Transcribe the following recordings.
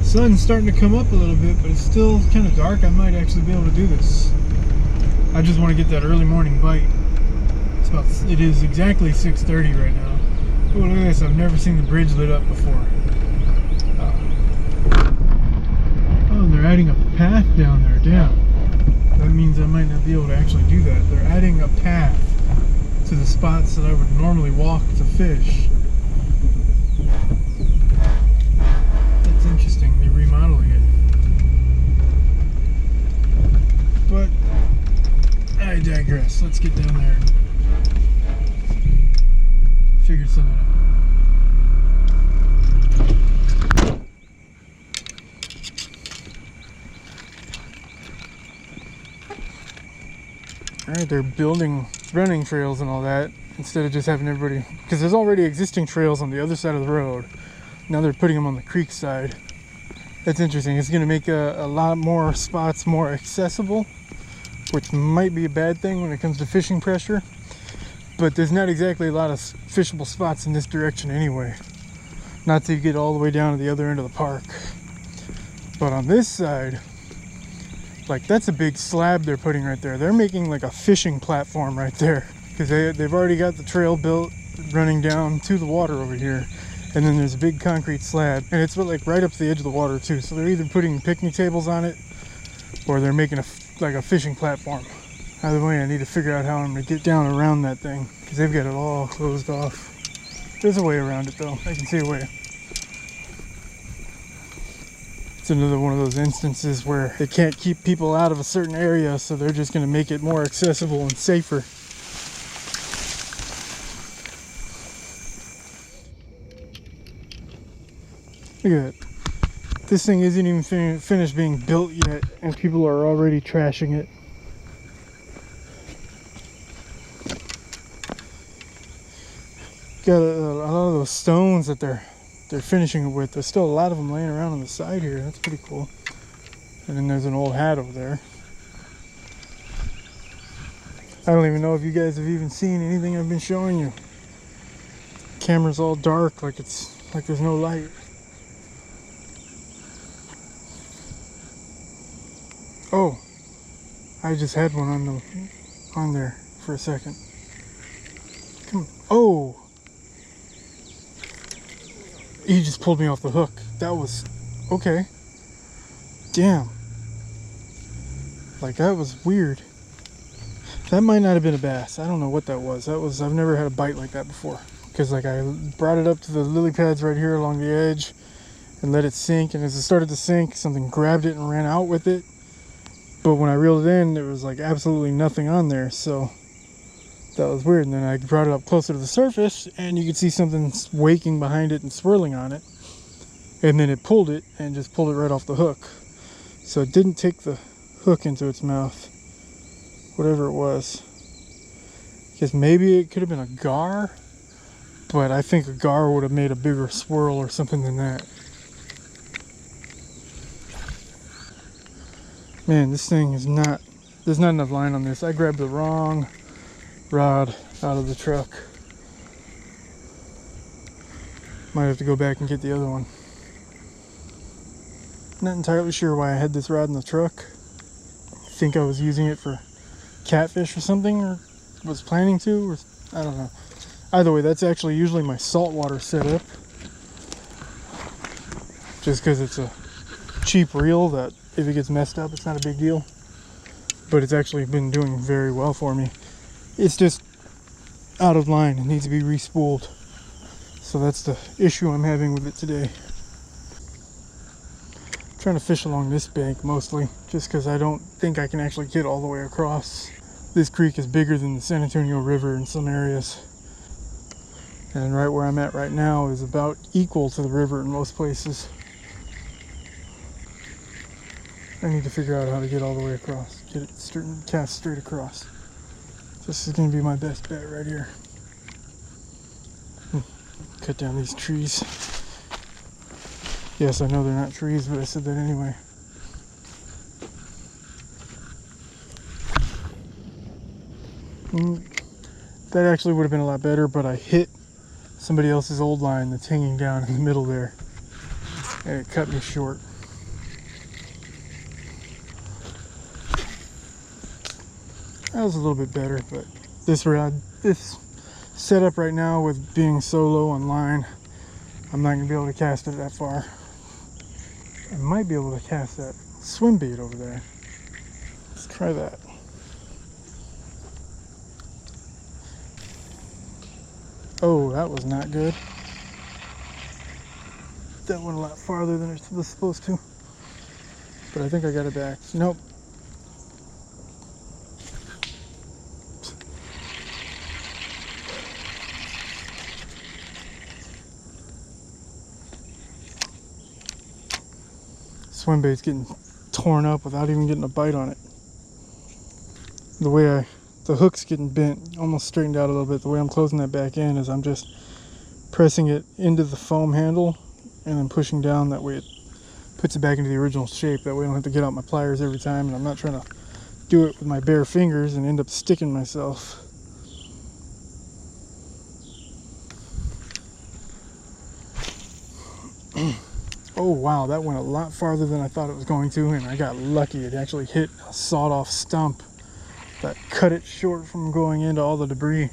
Sun's starting to come up a little bit, but it's still kind of dark. I might actually be able to do this. I just want to get that early morning bite. It is exactly 6:30 right now. Oh, look at this. I've never seen the bridge lit up before. Oh, and they're adding a path down there. Damn. That means I might not be able to actually do that. They're adding a path to the spots that I would normally walk to fish. That's interesting. They're remodeling it. But I digress. Let's get down there and figure something out. Alright, they're building running trails and all that instead of just having everybody, because there's already existing trails on the other side of the road. Now they're putting them on the creek side. That's interesting. It's going to make a lot more spots more accessible, which might be a bad thing when it comes to fishing pressure. But there's not exactly a lot of fishable spots in this direction anyway. Not till you get all the way down to the other end of the park. But on this side, like, that's a big slab they're putting right there. They're making like a fishing platform right there, because they've already got the trail built running down to the water over here, and then there's a big concrete slab, and it's like right up to the edge of the water too. So they're either putting picnic tables on it, or they're making like a fishing platform. Either way, I need to figure out how I'm gonna get down around that thing, because they've got it all closed off. There's a way around it though. I can see a way. It's another one of those instances where they can't keep people out of a certain area, so they're just going to make it more accessible and safer. Look at that. This thing isn't even finished being built yet, and people are already trashing it. Got a lot of those stones that they're finishing it with. There's still a lot of them laying around on the side here. That's pretty cool. And then there's an old hat over there. I don't even know if you guys have even seen anything I've been showing you. Camera's all dark, like there's no light. Oh, I just had one on there for a second. Come on. Oh, he just pulled me off the hook. That was okay. Damn. Like, that was weird. That might not have been a bass. I don't know what that was. I've never had a bite like that before. Because like, I brought it up to the lily pads right here along the edge and let it sink. And as it started to sink, something grabbed it and ran out with it. But when I reeled it in, there was like absolutely nothing on there. So that was weird. And then I brought it up closer to the surface, and you could see something waking behind it and swirling on it. And then it pulled it and just pulled it right off the hook. So it didn't take the hook into its mouth, whatever it was. Because maybe it could have been a gar, but I think a gar would have made a bigger swirl or something than that. Man, this thing is not, there's not enough line on this. I grabbed the wrong rod out of the truck. Might have to go back and get the other one. Not entirely sure why I had this rod in the truck. I think I was using it for catfish or something, or was planning to, or I don't know. Either way, that's actually usually my saltwater setup. Just because it's a cheap reel that if it gets messed up, it's not a big deal. But it's actually been doing very well for me. It's just out of line. It needs to be re-spooled. So that's the issue I'm having with it today. I'm trying to fish along this bank mostly, just because I don't think I can actually get all the way across. This creek is bigger than the San Antonio River in some areas. And right where I'm at right now is about equal to the river in most places. I need to figure out how to get all the way across. Get it cast straight across. This is going to be my best bet right here. Cut down these trees. Yes, I know they're not trees, but I said that anyway. That actually would have been a lot better, but I hit somebody else's old line that's hanging down in the middle there, and it cut me short. That was a little bit better, but this setup right now with being so low on line, I'm not gonna be able to cast it that far. I might be able to cast that swim bait over there. Let's try that. Oh, that was not good. That went a lot farther than it was supposed to. But I think I got it back. Nope. Swim bait's getting torn up without even getting a bite on it. The hook's getting bent, almost straightened out a little bit. The way I'm closing that back in is I'm just pressing it into the foam handle and then pushing down. That way it puts it back into the original shape. That way I don't have to get out my pliers every time, and I'm not trying to do it with my bare fingers and end up sticking myself. Oh wow, that went a lot farther than I thought it was going to, and I got lucky. It actually hit a sawed-off stump that cut it short from going into all the debris,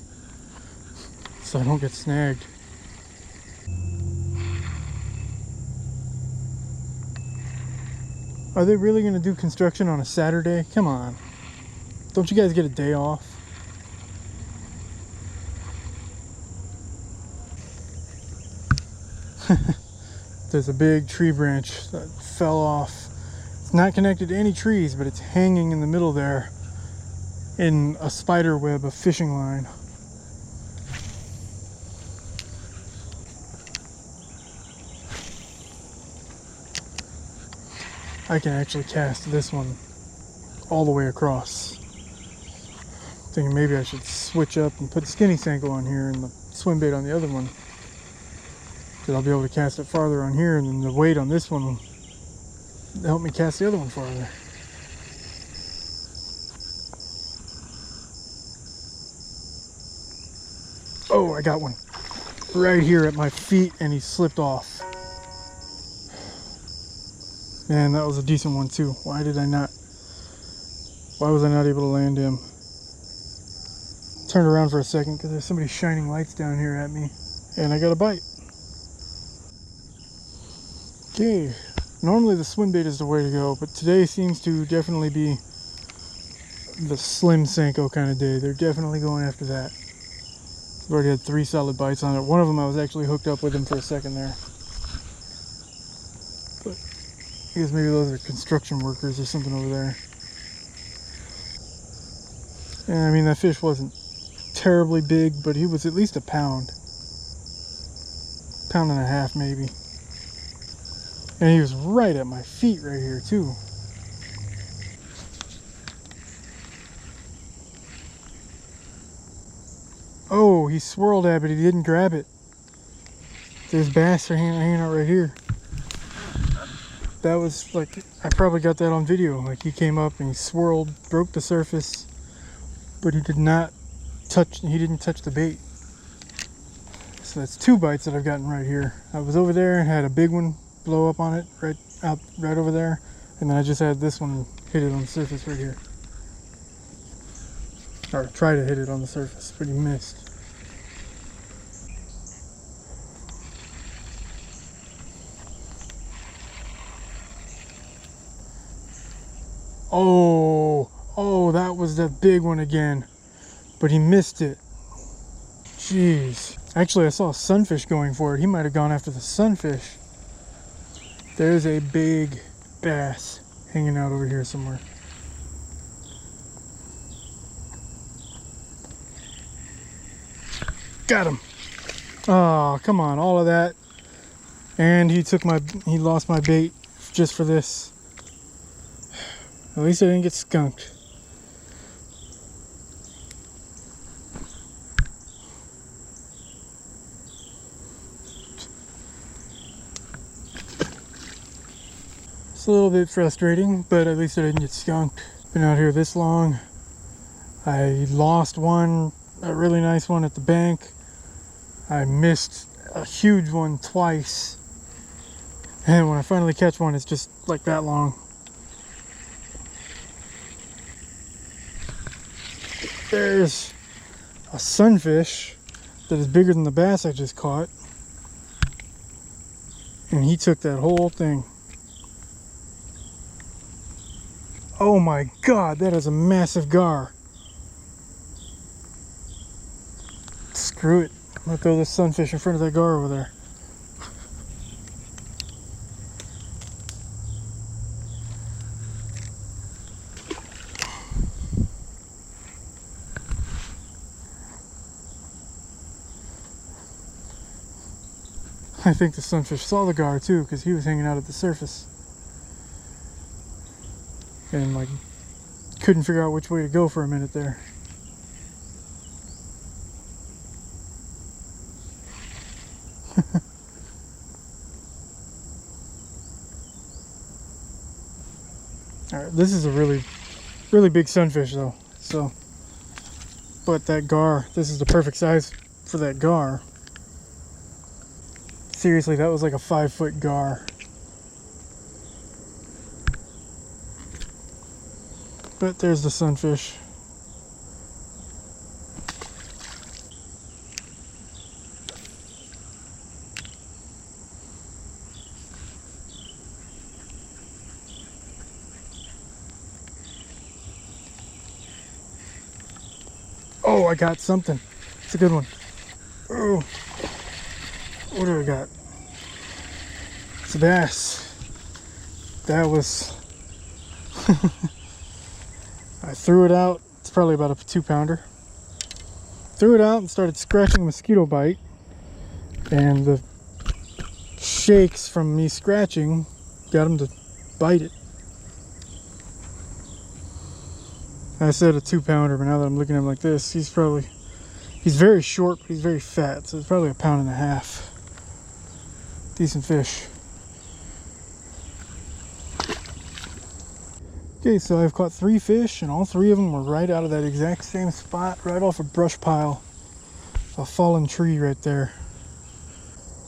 so I don't get snagged. Are they really going to do construction on a Saturday? Come on. Don't you guys get a day off? There's a big tree branch that fell off. It's not connected to any trees, but it's hanging in the middle there in a spider web of fishing line. I can actually cast this one all the way across. Thinking maybe I should switch up and put the skinny Senko on here and the swim bait on the other one. Because I'll be able to cast it farther on here, and then the weight on this one will help me cast the other one farther. Oh, I got one right here at my feet, and he slipped off. Man, that was a decent one too. Why was I not able to land him? Turned around for a second because there's somebody shining lights down here at me, and I got a bite. Okay, normally the swim bait is the way to go, but today seems to definitely be the slim Senko kind of day. They're definitely going after that. I've already had 3 solid bites on it. One of them I was actually hooked up with him for a second there. But I guess maybe those are construction workers or something over there. And I mean, that fish wasn't terribly big, but he was at least a pound. Pound and a half maybe. And he was right at my feet right here too. Oh, he swirled at it, but he didn't grab it. There's bass are hanging out right here. That was like, I probably got that on video. Like, he came up and he swirled, broke the surface, but he didn't touch the bait. So that's 2 bites that I've gotten right here. I was over there and had a big one blow up on it right over there, and then I just had this one hit it on the surface right here. Or try to hit it on the surface, but he missed. Oh, that was the big one again, but he missed it. Jeez. Actually, I saw a sunfish going for it. He might have gone after the sunfish. There's a big bass hanging out over here somewhere. Got him. Oh, come on, all of that. And he lost my bait just for this. At least I didn't get skunked. It's a little bit frustrating, but at least I didn't get skunked. Been out here this long. I lost one, a really nice one at the bank. I missed a huge one twice. And when I finally catch one, it's just like that long. there's a sunfish that is bigger than the bass I just caught. And he took that whole thing. Oh my God, that is a massive gar. Screw it. I'm gonna throw this sunfish in front of that gar over there. I think the sunfish saw the gar too, because he was hanging out at the surface. And like, couldn't figure out which way to go for a minute there. Alright, this is a really big sunfish though. So, but that gar, this is the perfect size for that gar. Seriously, that was like a 5-foot gar. But there's the sunfish. Oh, I got something. It's a good one. Oh, what do I got? It's a bass. That was... I threw it out. It's probably about a 2-pounder. Threw it out and started scratching a mosquito bite. And the shakes from me scratching got him to bite it. I said a 2-pounder, but now that I'm looking at him like this, he's very short, but he's very fat, so it's probably 1.5 pounds. Decent fish. Okay, so I've caught 3 fish, and all 3 of them were right out of that exact same spot, right off a brush pile. A fallen tree right there.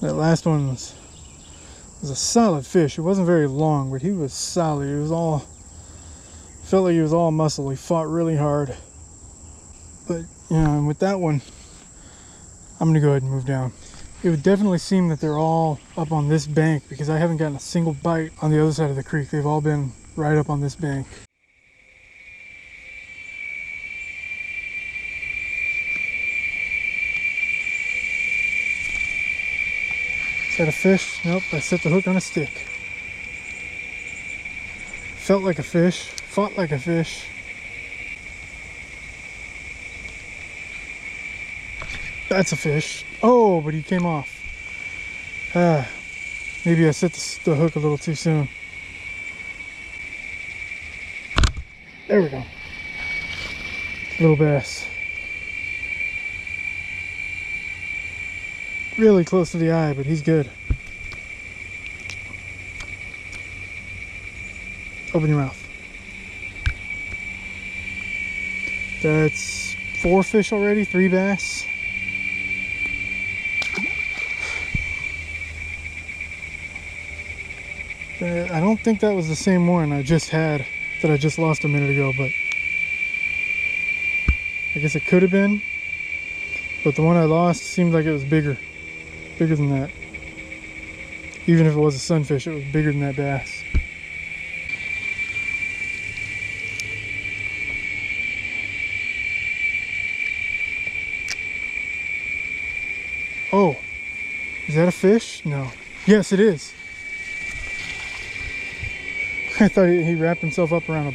That last one was a solid fish. It wasn't very long, but he was solid. It was all... felt like he was all muscle. He fought really hard. But, you know, and with that one, I'm gonna go ahead and move down. It would definitely seem that they're all up on this bank, because I haven't gotten a single bite on the other side of the creek. They've all been right up on this bank. Is that a fish? Nope, I set the hook on a stick. Felt like a fish, fought like a fish. That's a fish. Oh, but he came off. Maybe I set the hook a little too soon. There we go. Little bass. Really close to the eye, but he's good. Open your mouth. That's 4 fish already, 3 bass. I don't think that was the same one I just had, that I just lost a minute ago, but I guess it could have been. But the one I lost seemed like it was bigger than that. Even if it was a sunfish, it was bigger than that bass. Oh, is that a fish? No. Yes, it is. I thought he wrapped himself up around a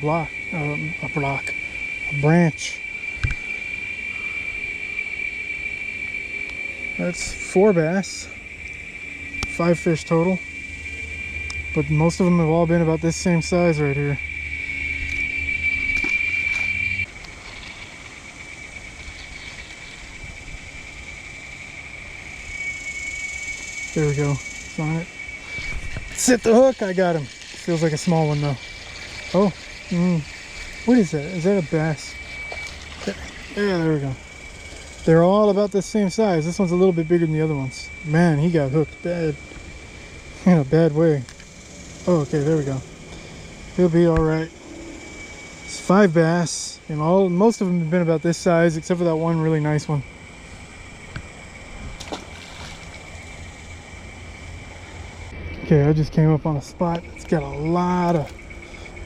branch. That's 4 bass, 5 fish total, but most of them have all been about this same size right here. There we go, it's on it. Set the hook, I got him. Feels like a small one though. Oh, what is that? Is that a bass? Yeah, there we go. They're all about the same size. This one's a little bit bigger than the other ones. Man, he got hooked bad. In a bad way. Oh, okay, there we go. He'll be alright. It's 5 bass, and most of them have been about this size, except for that one really nice one. Okay, I just came up on a spot. It's got a lot of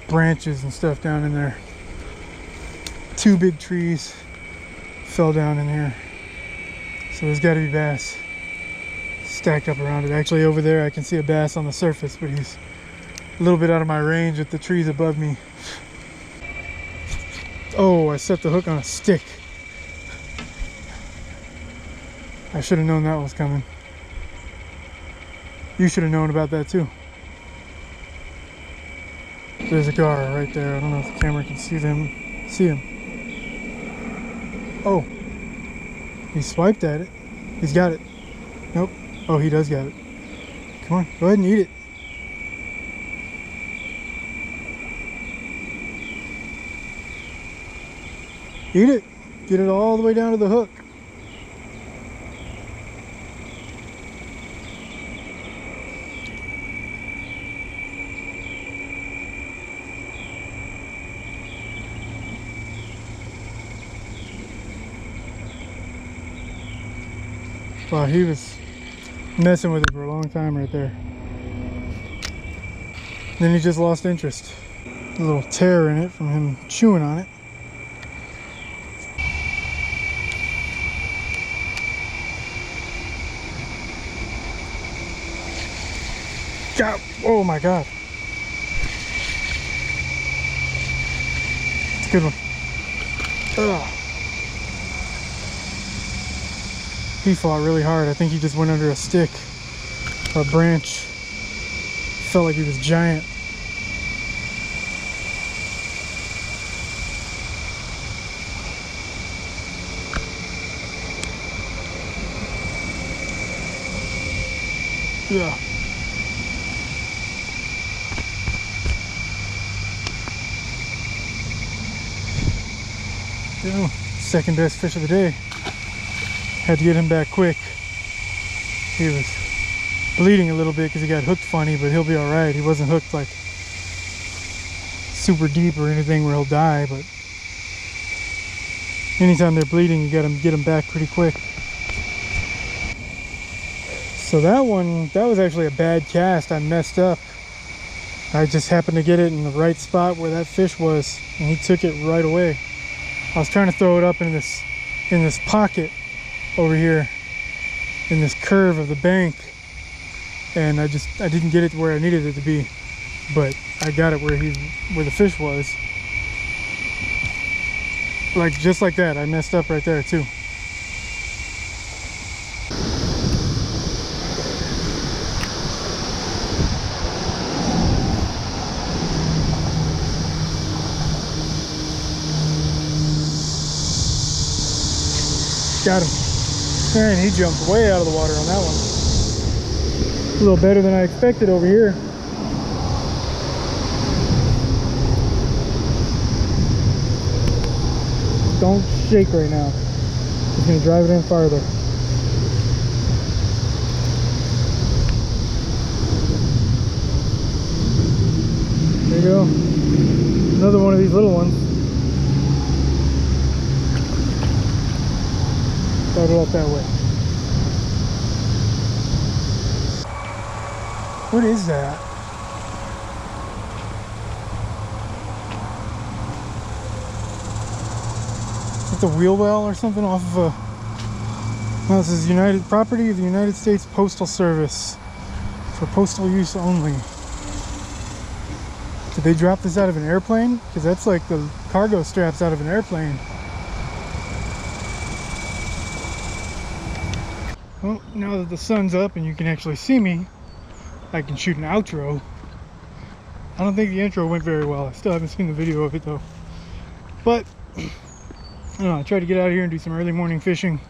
branches and stuff down in there. 2 big trees fell down in here, so there's got to be bass stacked up around it. Actually, over there I can see a bass on the surface, but he's a little bit out of my range with the trees above me. Oh, I set the hook on a stick. I should have known that was coming. You should have known about that too. There's a gar right there. I don't know if the camera can see him. Oh, he swiped at it. He's got it. Nope. Oh, he does got it. Come on, go ahead and eat it. Eat it. Get it all the way down to the hook. Wow, he was messing with it for a long time right there. Then he just lost interest. A little tear in it from him chewing on it. God, oh my God. It's a good one. Ugh. He fought really hard. I think he just went under a stick or a branch. Felt like he was giant. Yeah. Yeah. Second best fish of the day. Had to get him back quick. He was bleeding a little bit because he got hooked funny, but he'll be all right. He wasn't hooked like super deep or anything where he'll die, but anytime they're bleeding, you gotta get them back pretty quick. So that was actually a bad cast. I messed up. I just happened to get it in the right spot where that fish was, and he took it right away. I was trying to throw it up in this pocket over here in this curve of the bank, and I didn't get it where I needed it to be, but I got it where the fish was. Like just like that, I messed up right there too. Got him. And he jumped way out of the water on that one. A little better than I expected over here. Don't shake right now. He's gonna drive it in farther. There you go. Another one of these little ones. Start it up that way. What is that? Is it the wheel well or something off of a... No, this is property of the United States Postal Service for postal use only. Did they drop this out of an airplane? Because that's like the cargo straps out of an airplane. Well, now that the sun's up and you can actually see me, I can shoot an outro. I don't think the intro went very well. I still haven't seen the video of it though. But, I don't know, I tried to get out of here and do some early morning fishing.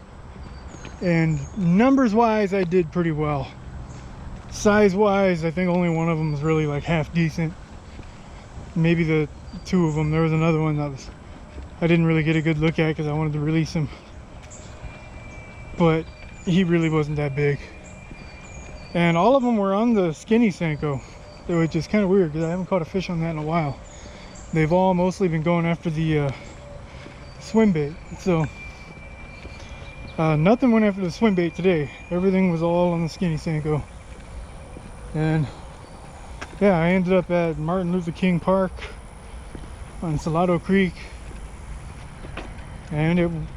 And numbers wise, I did pretty well. Size wise, I think only one of them was really like half decent. Maybe the two of them. There was another one that I didn't really get a good look at because I wanted to release him. But he really wasn't that big. And all of them were on the skinny Senko, which is kind of weird because I haven't caught a fish on that in a while. they've all mostly been going after the swim bait. So nothing went after the swim bait today. Everything was all on the skinny Senko. And yeah, I ended up at Martin Luther King Park on Salado Creek, and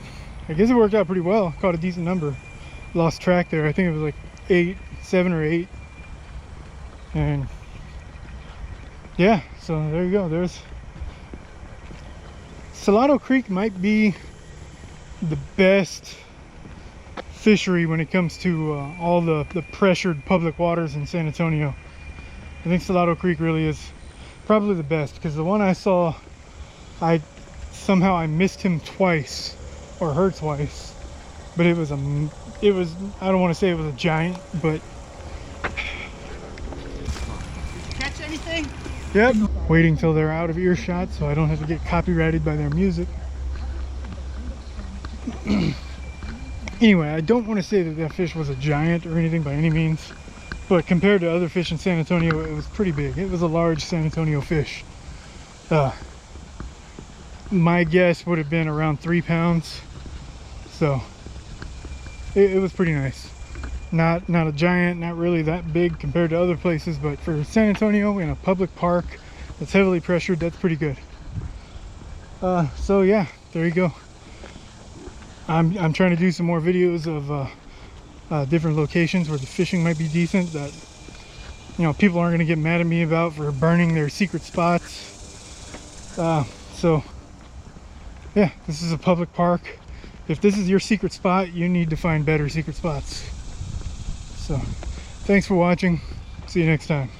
I guess it worked out pretty well. Caught a decent number. Lost track there. I think it was like 7 or 8. And yeah, so there you go. There's Salado Creek. Might be the best fishery when it comes to all the pressured public waters in San Antonio. I think Salado Creek really is probably the best, because the one I saw, I missed him twice, or her twice, but it was I don't want to say it was a giant, but catch anything? Yep. Waiting till they're out of earshot so I don't have to get copyrighted by their music. Anyway, I don't want to say that that fish was a giant or anything by any means, but compared to other fish in San Antonio, it was pretty big. It was a large San Antonio fish. My guess would have been around 3 pounds, so it was pretty nice. Not a giant, not really that big compared to other places, but for San Antonio in a public park that's heavily pressured, that's pretty good. So yeah, there you go. I'm trying to do some more videos of different locations where the fishing might be decent, that people aren't going to get mad at me about for burning their secret spots. So yeah, this is a public park. If this is your secret spot, you need to find better secret spots. So thanks for watching. See you next time.